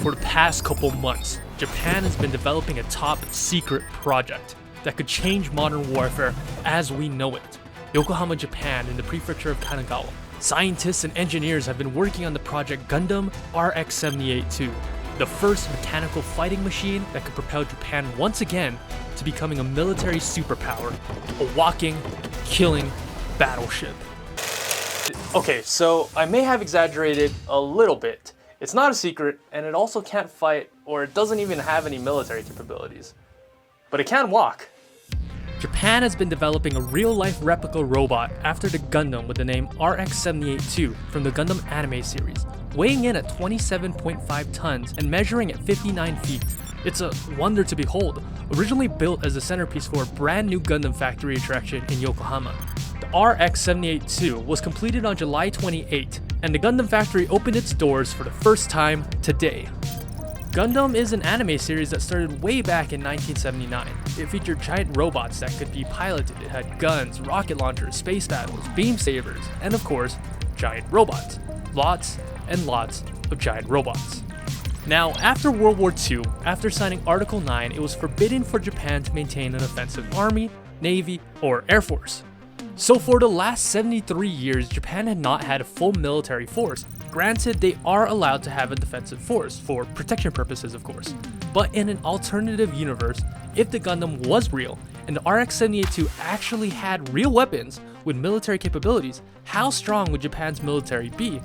For the past couple months, Japan has been developing a top secret project that could change modern warfare as we know it. Yokohama, Japan, in the prefecture of Kanagawa, scientists and engineers have been working on the project Gundam RX-78-2, the first mechanical fighting machine that could propel Japan once again to becoming a military superpower, a walking, killing battleship. Okay, so I may have exaggerated a little bit. It's not a secret, and it also can't fight, or it doesn't even have any military capabilities. But it can walk. Japan has been developing a real-life replica robot after the Gundam with the name RX-78-2 from the Gundam anime series, weighing in at 27.5 tons and measuring at 59 feet. It's a wonder to behold, originally built as a centerpiece for a brand new Gundam Factory attraction in Yokohama. The RX-78-2 was completed on July 28, and the Gundam Factory opened its doors for the first time today. Gundam is an anime series that started way back in 1979. It featured giant robots that could be piloted. It had guns, rocket launchers, space battles, beam sabers, and of course, giant robots. Lots and lots of giant robots. Now, after World War II, after signing Article 9, it was forbidden for Japan to maintain an offensive army, navy, or air force. So for the last 73 years, Japan had not had a full military force. Granted, they are allowed to have a defensive force, for protection purposes of course. But in an alternative universe, if the Gundam was real, and the RX-78-2 actually had real weapons with military capabilities, how strong would Japan's military be?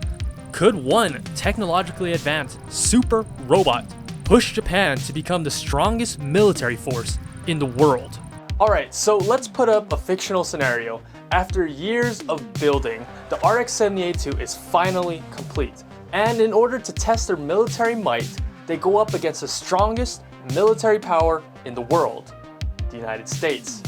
Could one technologically advanced super robot push Japan to become the strongest military force in the world? Alright, so let's put up a fictional scenario. After years of building, the RX-78-2 is finally complete. And in order to test their military might, they go up against the strongest military power in the world, the United States.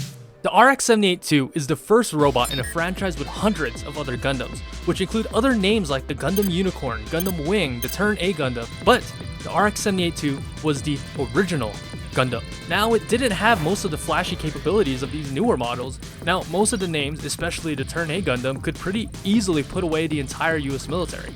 The RX-78-2 is the first robot in a franchise with hundreds of other Gundams, which include other names like the Gundam Unicorn, Gundam Wing, the Turn A Gundam, but the RX-78-2 was the original Gundam. Now, it didn't have most of the flashy capabilities of these newer models. Now, most of the names, especially the Turn A Gundam, could pretty easily put away the entire US military.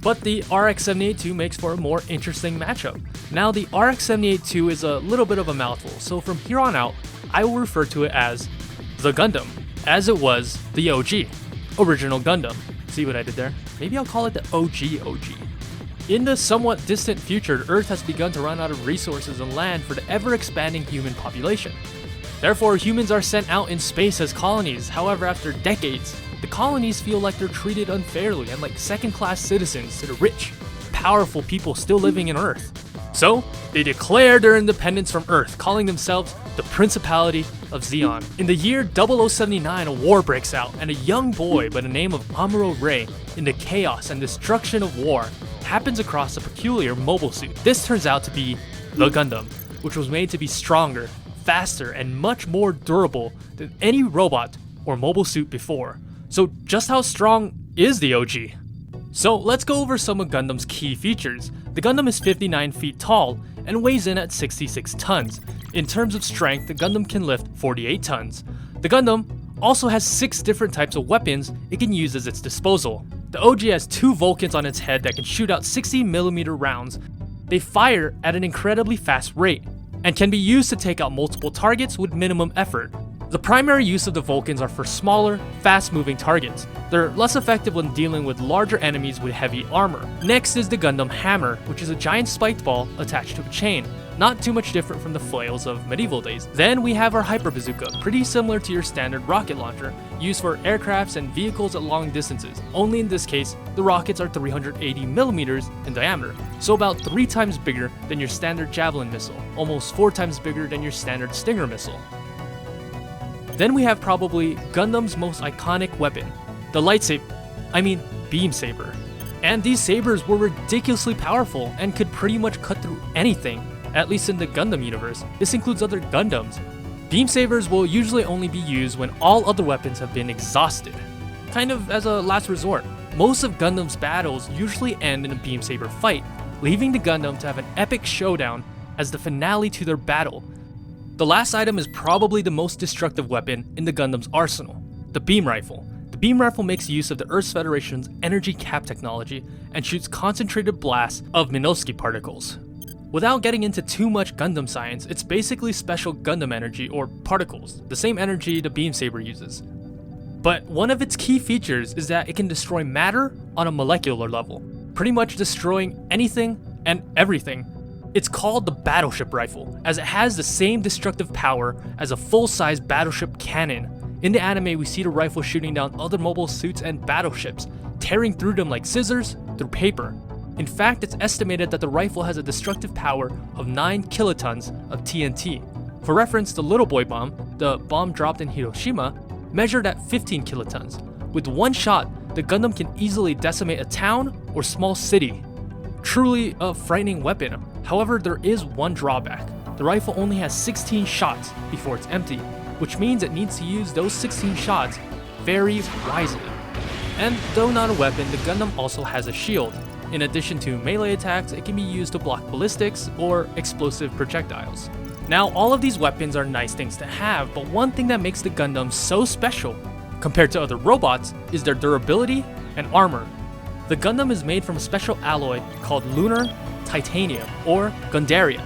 But the RX-78-2 makes for a more interesting matchup. Now, the RX-78-2 is a little bit of a mouthful, so from here on out, I will refer to it as the Gundam, as it was the OG, original Gundam. See what I did there? Maybe I'll call it the OG. In the somewhat distant future, Earth has begun to run out of resources and land for the ever-expanding human population. Therefore, humans are sent out in space as colonies. However, after decades, the colonies feel like they're treated unfairly and like second-class citizens to the rich, powerful people still living in Earth. So, they declare their independence from Earth, calling themselves the Principality of Zeon. In the year 0079, a war breaks out, and a young boy by the name of Amuro Ray, in the chaos and destruction of war, happens across a peculiar mobile suit. This turns out to be the Gundam, which was made to be stronger, faster, and much more durable than any robot or mobile suit before. So just how strong is the OG? So let's go over some of Gundam's key features. The Gundam is 59 feet tall and weighs in at 66 tons. In terms of strength, the Gundam can lift 48 tons. The Gundam also has 6 different types of weapons it can use at its disposal. The OG has 2 Vulcans on its head that can shoot out 60mm rounds. They fire at an incredibly fast rate, and can be used to take out multiple targets with minimum effort. The primary use of the Vulcans are for smaller, fast-moving targets. They're less effective when dealing with larger enemies with heavy armor. Next is the Gundam Hammer, which is a giant spiked ball attached to a chain. Not too much different from the flails of medieval days. Then we have our Hyper Bazooka, pretty similar to your standard rocket launcher, used for aircrafts and vehicles at long distances. Only in this case, the rockets are 380mm in diameter, so about 3 times bigger than your standard Javelin missile, almost 4 times bigger than your standard Stinger missile. Then we have probably Gundam's most iconic weapon, the beam saber. And these sabers were ridiculously powerful and could pretty much cut through anything, at least in the Gundam universe. This includes other Gundams. Beam sabers will usually only be used when all other weapons have been exhausted, kind of as a last resort. Most of Gundam's battles usually end in a beam saber fight, leaving the Gundam to have an epic showdown as the finale to their battle. The last item is probably the most destructive weapon in the Gundam's arsenal, the beam rifle. The beam rifle makes use of the Earth's Federation's energy cap technology and shoots concentrated blasts of Minovsky particles. Without getting into too much Gundam science, it's basically special Gundam energy or particles, the same energy the beam saber uses. But one of its key features is that it can destroy matter on a molecular level, pretty much destroying anything and everything. It's called the battleship rifle, as it has the same destructive power as a full-size battleship cannon. In the anime, we see the rifle shooting down other mobile suits and battleships, tearing through them like scissors through paper. In fact, it's estimated that the rifle has a destructive power of 9 kilotons of TNT. For reference, the Little Boy bomb, the bomb dropped in Hiroshima, measured at 15 kilotons. With one shot, the Gundam can easily decimate a town or small city. Truly a frightening weapon. However, there is one drawback. The rifle only has 16 shots before it's empty, which means it needs to use those 16 shots very wisely. And though not a weapon, the Gundam also has a shield. In addition to melee attacks, it can be used to block ballistics or explosive projectiles. Now, all of these weapons are nice things to have, but one thing that makes the Gundam so special compared to other robots is their durability and armor. The Gundam is made from a special alloy called lunar titanium or Gundarium.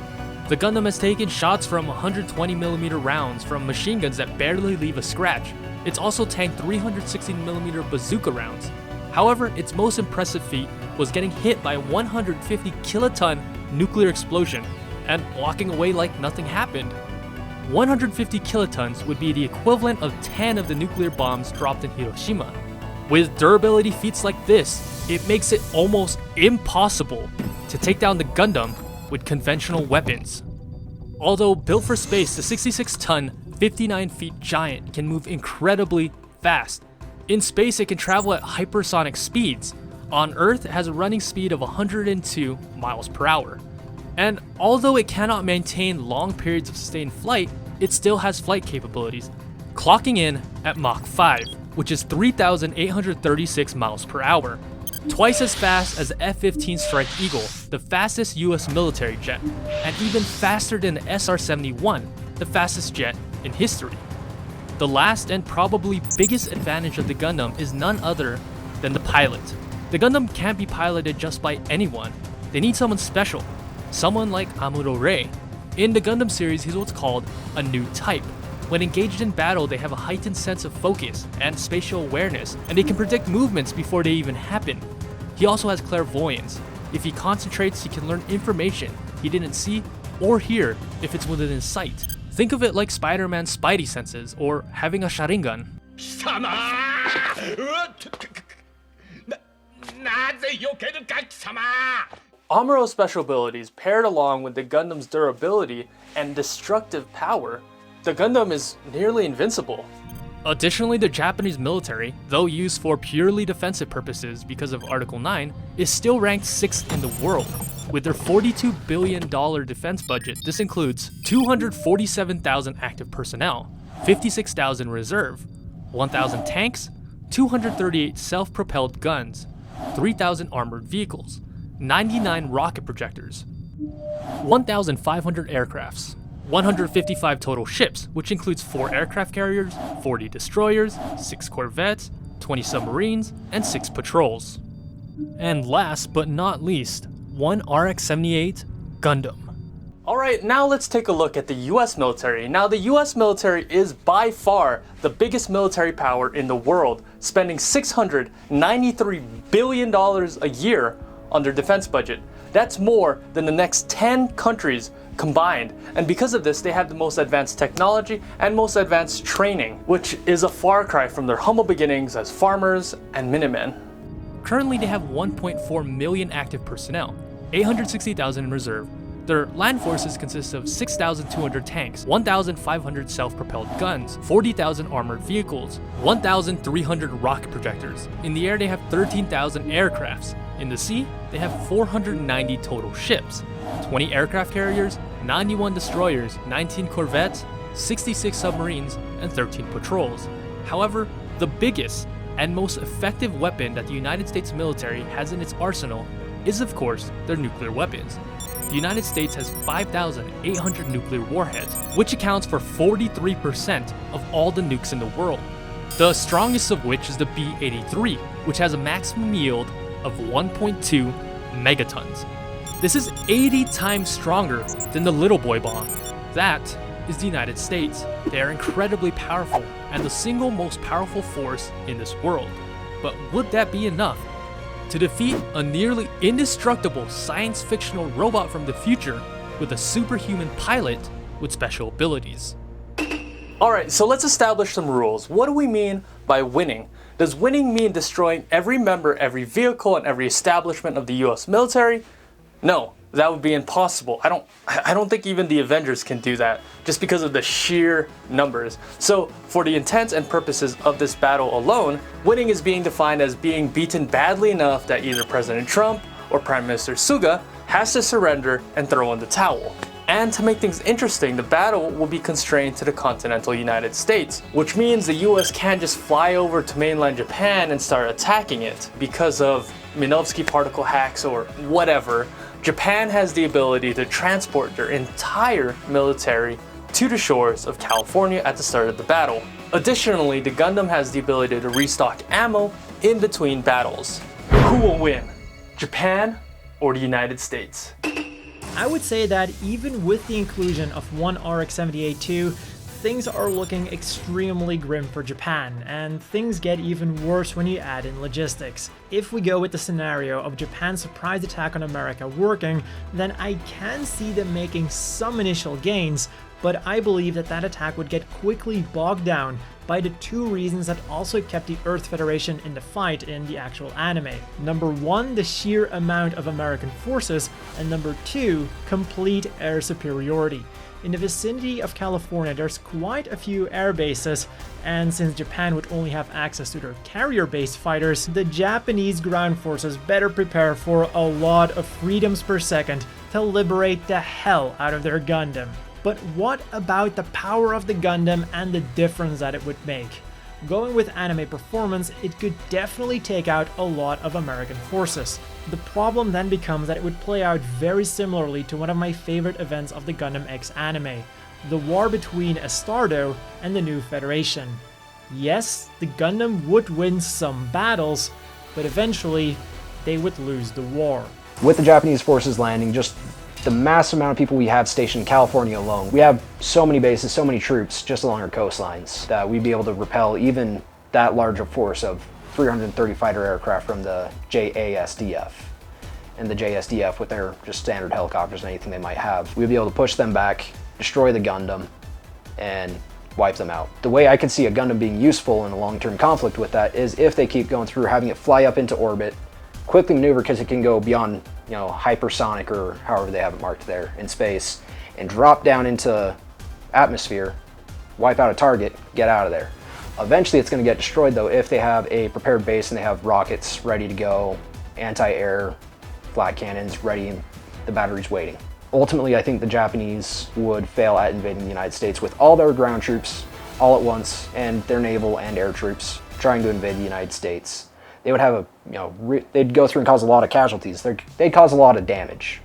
The Gundam has taken shots from 120mm rounds from machine guns that barely leave a scratch. It's also tanked 316mm bazooka rounds. However, its most impressive feat was getting hit by a 150 kiloton nuclear explosion and walking away like nothing happened. 150 kilotons would be the equivalent of 10 of the nuclear bombs dropped in Hiroshima. With durability feats like this, it makes it almost impossible to take down the Gundam with conventional weapons. Although built for space, the 66-ton, 59-feet giant can move incredibly fast. In space, it can travel at hypersonic speeds. On Earth, it has a running speed of 102 miles per hour. And although it cannot maintain long periods of sustained flight, it still has flight capabilities, clocking in at Mach 5, which is 3,836 miles per hour. Twice as fast as the F-15 Strike Eagle, the fastest US military jet, and even faster than the SR-71, the fastest jet in history. The last and probably biggest advantage of the Gundam is none other than the pilot. The Gundam can't be piloted just by anyone. They need someone special, someone like Amuro Ray. In the Gundam series, he's what's called a new type. When engaged in battle, they have a heightened sense of focus and spatial awareness, and they can predict movements before they even happen. He also has clairvoyance. If he concentrates, he can learn information he didn't see or hear if it's within his sight. Think of it like Spider-Man's spidey senses, or having a Sharingan. Amuro's special abilities, paired along with the Gundam's durability and destructive power, the Gundam is nearly invincible. Additionally, the Japanese military, though used for purely defensive purposes because of Article 9, is still ranked 6th in the world. With their $42 billion defense budget, this includes 247,000 active personnel, 56,000 reserve, 1,000 tanks, 238 self-propelled guns, 3,000 armored vehicles, 99 rocket projectors, 1,500 aircrafts, 155 total ships, which includes 4 aircraft carriers, 40 destroyers, 6 corvettes, 20 submarines, and 6 patrols. And last but not least, one RX-78 Gundam. Alright, now let's take a look at the US military. Now, the US military is by far the biggest military power in the world, spending $693 billion a year on their defense budget. That's more than the next 10 countries combined, and because of this, they have the most advanced technology and most advanced training, which is a far cry from their humble beginnings as farmers and Minutemen. Currently, they have 1.4 million active personnel, 860,000 in reserve. Their land forces consist of 6,200 tanks, 1,500 self-propelled guns, 40,000 armored vehicles, 1,300 rocket projectors. In the air, they have 13,000 aircrafts. In the sea, they have 490 total ships, 20 aircraft carriers, 91 destroyers, 19 corvettes, 66 submarines, and 13 patrols. However, the biggest and most effective weapon that the United States military has in its arsenal is, of course, their nuclear weapons. The United States has 5,800 nuclear warheads, which accounts for 43% of all the nukes in the world. The strongest of which is the B-83, which has a maximum yield of 1.2 megatons. This is 80 times stronger than the little boy bomb. That is the United States. They are incredibly powerful and the single most powerful force in this world. But would that be enough to defeat a nearly indestructible science fictional robot from the future with a superhuman pilot with special abilities? Alright, so let's establish some rules. What do we mean by winning? Does winning mean destroying every member, every vehicle, and every establishment of the US military? No, that would be impossible. I don't think even the Avengers can do that, just because of the sheer numbers. So, for the intents and purposes of this battle alone, winning is being defined as being beaten badly enough that either President Trump or Prime Minister Suga has to surrender and throw in the towel. And to make things interesting, the battle will be constrained to the continental United States, which means the US can't just fly over to mainland Japan and start attacking it because of Minovsky particle hacks or whatever. Japan has the ability to transport their entire military to the shores of California at the start of the battle. Additionally, the Gundam has the ability to restock ammo in between battles. Who will win? Japan or the United States? I would say that even with the inclusion of one RX-78-2, things are looking extremely grim for Japan, and things get even worse when you add in logistics. If we go with the scenario of Japan's surprise attack on America working, then I can see them making some initial gains, but I believe that that attack would get quickly bogged down by the two reasons that also kept the Earth Federation in the fight in the actual anime. Number one, the sheer amount of American forces, and number two, complete air superiority. In the vicinity of California, there's quite a few air bases, and since Japan would only have access to their carrier-based fighters, the Japanese ground forces better prepare for a lot of freedoms per second to liberate the hell out of their Gundam. But what about the power of the Gundam and the difference that it would make? Going with anime performance, it could definitely take out a lot of American forces. The problem then becomes that it would play out very similarly to one of my favorite events of the Gundam X anime, the war between Astardo and the New Federation. Yes, the Gundam would win some battles, but eventually they would lose the war. With the Japanese forces landing, just the massive amount of people we have stationed in California alone, we have so many bases, so many troops just along our coastlines that we'd be able to repel even that large a force of 330 fighter aircraft from the JASDF. And the JSDF with their just standard helicopters and anything they might have. We'd be able to push them back, destroy the Gundam, and wipe them out. The way I could see a Gundam being useful in a long-term conflict with that is if they keep going through having it fly up into orbit, quickly maneuver because it can go beyond, hypersonic or however they have it marked there in space, and drop down into atmosphere, wipe out a target, get out of there. Eventually it's going to get destroyed though if they have a prepared base and they have rockets ready to go, anti-air, flat cannons ready, and the batteries waiting. Ultimately, I think the Japanese would fail at invading the United States with all their ground troops all at once and their naval and air troops trying to invade the United States. They would have they'd go through and cause a lot of casualties. They'd cause a lot of damage.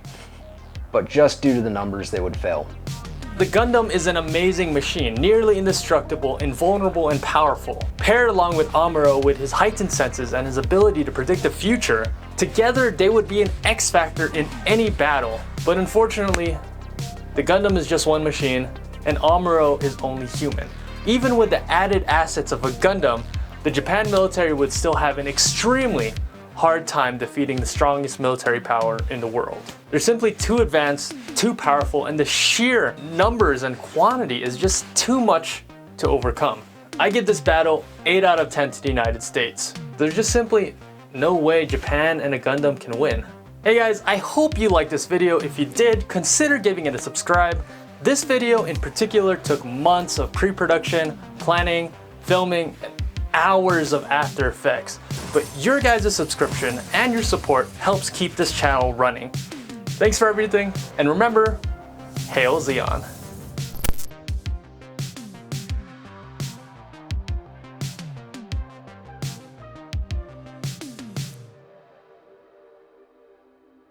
But just due to the numbers, they would fail. The Gundam is an amazing machine, nearly indestructible, invulnerable, and powerful. Paired along with Amuro with his heightened senses and his ability to predict the future, together they would be an X factor in any battle. But unfortunately, the Gundam is just one machine, and Amuro is only human. Even with the added assets of a Gundam, the Japan military would still have an extremely hard time defeating the strongest military power in the world. They're simply too advanced, too powerful, and the sheer numbers and quantity is just too much to overcome. I give this battle 8 out of 10 to the United States. There's just simply no way Japan and a Gundam can win. Hey guys, I hope you liked this video. If you did, consider giving it a subscribe. This video in particular took months of pre-production, planning, filming, and hours of After Effects. But your guys' subscription and your support helps keep this channel running. Thanks for everything, and remember, Hail Zeon.